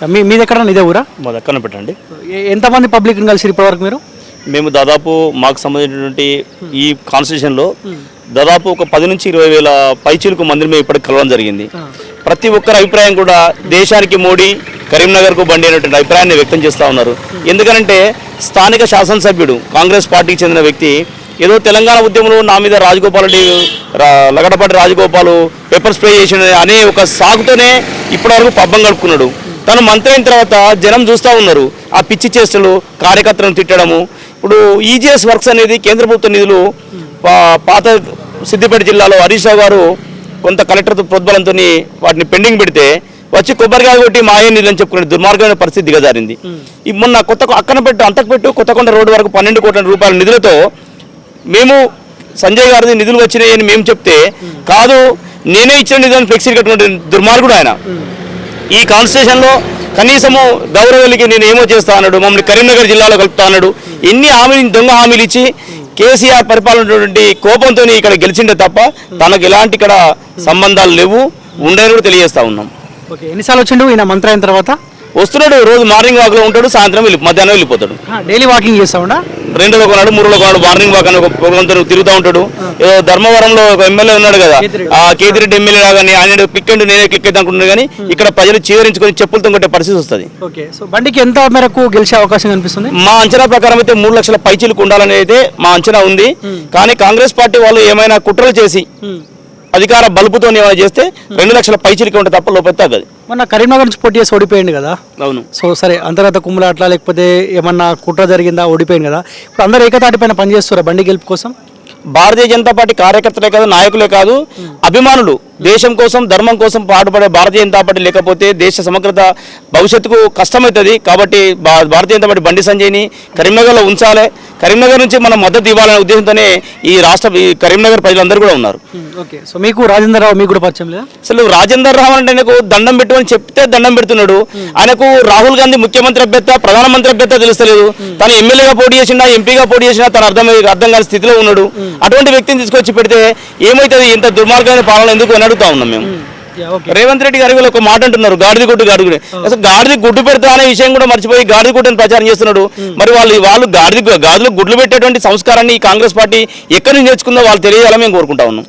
మీది ఎక్కడ ఇదే ఊరా? మా దగ్గర పెట్టండి. ఎంతమంది పబ్లిక్ కలిసి ఇప్పటివరకు మీరు? మేము దాదాపు మాకు సంబంధించినటువంటి ఈ కాన్స్టిట్యూషన్లో దాదాపు ఒక 10 నుంచి 20 వేల పైచీలకు మందిని మేము ఇప్పటికి కలవడం జరిగింది. ప్రతి ఒక్కరి అభిప్రాయం కూడా దేశానికి మోడీ, కరీంనగర్కు బండి అనేటువంటి అభిప్రాయాన్ని వ్యక్తం చేస్తూ ఉన్నారు. ఎందుకంటే స్థానిక శాసనసభ్యుడు కాంగ్రెస్ పార్టీకి చెందిన వ్యక్తి ఏదో తెలంగాణ ఉద్యమంలో నా మీద రాజగోపాల్ రెడ్డి లగడపాటి రాజగోపాల్ పెప్పర్ స్ప్రే చేసిన అనే ఒక సాగుతోనే ఇప్పటివరకు పబ్బం గడుపుకున్నాడు. తను మంత్రి అయిన తర్వాత జనం చూస్తూ ఉన్నారు ఆ పిచ్చి చేష్టలు, కార్యకర్తలను తిట్టడము. ఇప్పుడు ఈజీఎస్ వర్క్స్ అనేది కేంద్ర ప్రభుత్వ నిధులు పాత సిద్దిపేట జిల్లాలో హరీష్ రావు గారు కొంత కలెక్టర్ ప్రోద్బలంతో వాటిని పెండింగ్ పెడితే వచ్చి కొబ్బరికాయ కొట్టి మాయే నిధులు అని చెప్పుకునే దుర్మార్గమైన పరిస్థితి దిగజారింది. మొన్న అంతకుపెట్టు కొత్తకొండ రోడ్డు వరకు 12 కోట్ల రూపాయల నిధులతో మేము సంజయ్ గారిది నిధులు వచ్చినాయి అని మేము చెప్తే కాదు నేనే ఇచ్చిన నిధులను ఫ్లెక్సీ కట్టుకుంటే దుర్మార్గుడు ఆయన. ఈ కాన్స్టిట్యూషన్లో కనీసము గౌరవల్లికి నేను ఏమో చేస్తా అన్నాడు, మమ్మల్ని కరీంనగర్ జిల్లాలో కలుపుతా అన్నాడు. ఎన్ని దొంగ హామీలు ఇచ్చి కేసీఆర్ పరిపాలన కోపంతో ఇక్కడ గెలిచిండే తప్ప తనకు ఎలాంటి ఇక్కడ సంబంధాలు లేవు, ఉండని కూడా తెలియజేస్తా ఉన్నాం. ఓకే, ఎన్నిసార్లు వచ్చిండు ఈయన మంత్రి అయిన తర్వాత? వస్తున్నాడు, రోజు మార్నింగ్ వాక్లో ఉంటాడు, సాయంత్రం మధ్యాహ్నం వెళ్ళిపోతాడు. డైలీ వాకింగ్ చేస్తా ఉండా? 2లో కొన్నాడు, 3లో కొన్నాడు, మార్నింగ్ వాక్ అని ఒక ప్రోగ్రాంతో తిరుగుతూ ఉంటాడు. ఏదో ధర్మవరంలో ఒక ఎమ్మెల్యే ఉన్నాడు కదా, ఆ కేతిరెడ్డి ఎమ్మెల్యే లాగానే ఆయన క్లిక్ అంటూ నేనే క్లిక్ అయితే అనుకుంటున్నాను. కానీ ఇక్కడ ప్రజలు చీవరించుకొని చెప్పులతో కొట్టే పరిస్థితి వస్తుంది. ఓకే, సో బండికి ఎంత మేరకు గెలిచే అవకాశం కనిపిస్తుంది? మా అంచనా ప్రకారం అయితే 3 లక్షల పైచీలకు ఉండాలని అయితే మా అంచనా ఉంది. కానీ కాంగ్రెస్ పార్టీ వాళ్ళు ఏమైనా కుట్రలు చేసి అధికార బలుపుతో ఏమైనా చేస్తే 2 లక్షల పైచీలకి ఉంటే తప్ప లోపల తగ్గదు. మొన్న కరీంనగర్ నుంచి పోటీ చేసి ఓడిపోయింది కదా. అవును. సో సరే, అంతర్గత కుమ్ములు అట్లా లేకపోతే ఏమన్నా కుట్ర జరిగిందా? ఓడిపోయింది కదా. ఇప్పుడు అందరూ ఏకతాటిపైన పనిచేస్తారా బండి గెలుపు కోసం? భారతీయ జనతా పార్టీ కార్యకర్తలే కాదు, నాయకులే కాదు, అభిమానులు దేశం కోసం ధర్మం కోసం పాటుపడే భారతీయ జనతా పార్టీ లేకపోతే దేశ సమగ్రత భవిష్యత్తుకు కష్టమవుతుంది. కాబట్టి భారతీయ జనతా పార్టీ బండి సంజయ్ని కరీంనగర్లో ఉంచాలి. కరీంనగర్ నుంచి మనం మద్దతు ఇవ్వాలనే ఉద్దేశంతోనే ఈ కరీంనగర్ ప్రజలందరూ కూడా ఉన్నారు. ఓకే, సో మీకు రాజేందర్ రావు మీకు కూడా పరిచయం లేదా? అసలు రాజేందర్ రావు అంటే ఆయనకు దండం పెట్టమని చెప్తే దండం పెడుతున్నాడు. ఆయనకు రాహుల్ గాంధీ ముఖ్యమంత్రి అభ్యర్థ, ప్రధానమంత్రి అభ్యర్థ తెలుస్తలేదు. తను ఎమ్మెల్యేగా పోటీ చేసినా, ఎంపీగా పోటీ చేసినా తను అర్థం కాని స్థితిలో ఉన్నాడు. అటువంటి వ్యక్తిని తీసుకొచ్చి పెడితే ఏమవుతుంది? ఇంత దుర్మార్గమైన పాలన ఎందుకు అని అడుగుతా ఉన్నాం మేము. రేవంత్ రెడ్డి గారి ఒక మాట అంటున్నారు, గాడిది గుడ్డు. అసలు గాడిది గుడ్డు పెడతా అనే విషయం కూడా మర్చిపోయి గాడిది గుడ్డని ప్రచారం చేస్తున్నాడు. మరి వాళ్ళు గాడిలో గుడ్లు పెట్టేటువంటి సంస్కారాన్ని ఈ కాంగ్రెస్ పార్టీ ఎక్కడి నుంచి నేర్చుకుందో వాళ్ళు తెలియాలని మేము కోరుకుంటా ఉన్నాం.